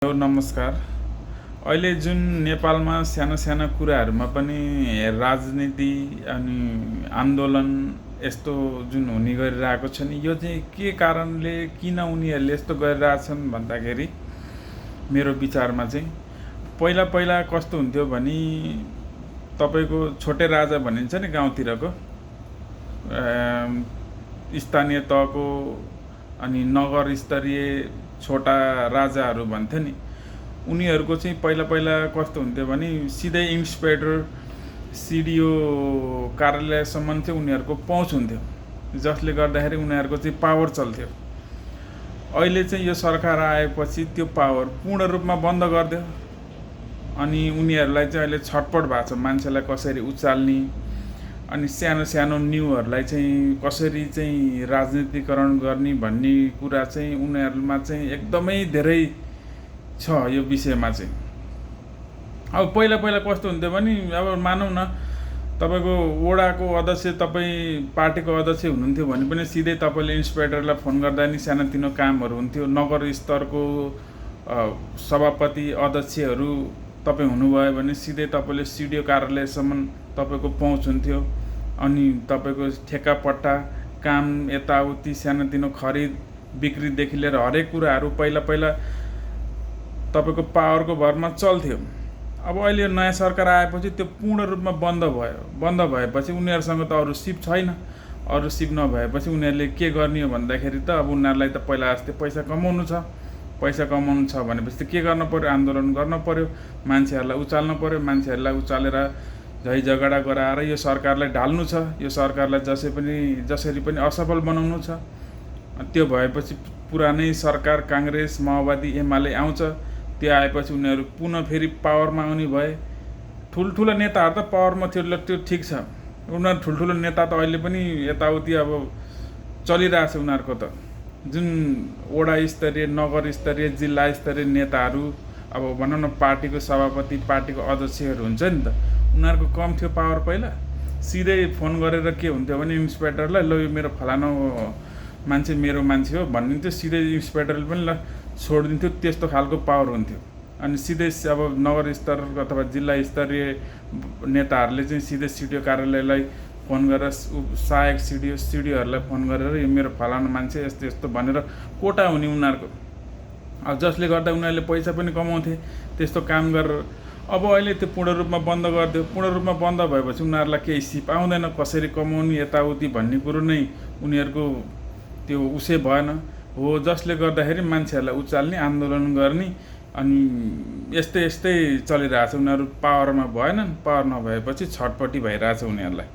नमस्कार। अहिले जुन नेपालमा साना साना कुराहरूमा पनि राजनीति अनि आन्दोलन यस्तो जुन हुने गरिरहेको छ नि, यो चाहिँ के कारणले किन उनीहरूले यस्तो गरिरहेछन् भन्दाखेरि मेरो विचारमा चाहिँ पहिला पहिला कस्तो हुन्थ्यो भने तपाईँको छोटे राजा भनिन्छ नि गाउँतिरको स्थानीय तहको अनि नगर स्तरीय छोटा राजाहरू भन्थे नि, उनीहरूको चाहिँ पहिला पहिला कस्तो हुन्थ्यो भने सिधै इन्सपेक्टर सिडिओ कार्यालयसम्म चाहिँ उनीहरूको पहुँच हुन्थ्यो, जसले गर्दाखेरि उनीहरूको चाहिँ पावर चल्थ्यो। अहिले चाहिँ यो सरकार आएपछि त्यो पावर पूर्ण रूपमा बन्द गरिदियो अनि उनीहरूलाई चाहिँ अहिले छटपट भएको छ मान्छेलाई कसरी उचाल्ने अनि सानो सानो न्युहरूलाई चाहिँ कसरी चाहिँ राजनीतिकरण गर्ने भन्ने कुरा चाहिँ उनीहरूमा चाहिँ एकदमै धेरै छ यो विषयमा चाहिँ। अब पहिला पहिला कस्तो हुन्थ्यो भने अब मानौँ न तपाईँको वडाको अध्यक्ष तपाईँ पार्टीको अध्यक्ष हुनुहुन्थ्यो भने पनि सिधै तपाईँले इन्सपेक्टरलाई फोन गर्दा नि सानोतिनो कामहरू हुन्थ्यो। नगर स्तरको सभापति अध्यक्षहरू तपाईँ हुनुभयो भने सिधै तपाईँले सिडिओ कार्यालयसम्म तपाईँको पहुँच हुन्थ्यो अनि तपाईँको ठेक्कापट्टा काम यताउति सानोतिनो खरिद बिक्रीदेखि लिएर हरेक कुराहरू पहिला पहिला तपाईँको पावरको भरमा चल्थ्यो। अब अहिले नयाँ सरकार आएपछि त्यो पूर्ण रूपमा बन्द भयो। बन्द भएपछि उनीहरूसँग त अरू सिप छैन। अरू सिप नभएपछि उनीहरूले के गर्ने हो भन्दाखेरि त अब उनीहरूलाई त पहिला जस्तै पैसा कमाउनु छ। पैसा कमाउनु छ भनेपछि त के गर्नु पर्यो, आन्दोलन गर्नु पर्यो, मान्छेहरूलाई उचाल्नु पर्यो। मान्छेहरूलाई उचालेर झै झगडा गराएर यो सरकारलाई ढाल्नु छ, यो सरकारलाई जसरी पनि असफल बनाउनु छ। त्यो भएपछि पुरानै सरकार काङ्ग्रेस माओवादी एमाले आउँछ। त्यो आएपछि उनीहरू पुनः फेरि पावरमा आउने भए। ठुल्ठुला नेताहरू त पावरमा थियो, त्यो ठिक छ। उनीहरू ठुल्ठुलो नेता त अहिले पनि यताउति अब चलिरहेछ उनीहरूको त। जुन वडा स्तरीय नगर स्तरीय जिल्ला स्तरीय नेताहरू अब भनौँ न पार्टीको सभापति पार्टीको अध्यक्षहरू हुन्छ नि त, उनीहरूको कम थियो पावर। पहिला सिधै फोन गरेर के हुन्थ्यो भने इन्सपेक्टरलाई ल यो मेरो फलानो मान्छे मेरो मान्छे हो भनिदिन्थ्यो, सिधै इन्सपेक्टरले पनि ल छोडिदिन्थ्यो। त्यस्तो खालको पावर हुन्थ्यो। अनि सिधै अब नगर स्तर अथवा जिल्ला स्तरीय नेताहरूले चाहिँ सिधै सिडिओ कार्यालयलाई फोन गरेर सहायक सिडिओहरूलाई फोन गरेर यो मेरो फलानो मान्छे यस्तो यस्तो भनेर कोटा हुने उनीहरूको। अब जसले गर्दा उनीहरूले पैसा पनि कमाउँथे त्यस्तो काम गरेर। अब अहिले त्यो पूर्ण रूपमा बन्द गरिदियो। पूर्ण रूपमा बन्द भएपछि उनीहरूलाई केही सिप आउँदैन, कसरी कमाउने यताउति भन्ने कुरो नै उनीहरूको त्यो उसै भएन हो, जसले गर्दाखेरि मान्छेहरूलाई उचाल्ने आन्दोलन गर्ने अनि यस्तै यस्तै चलिरहेछ। उनीहरू पावरमा भएनन्, पावर नभएपछि छटपट्टि भइरहेछ उनीहरूलाई।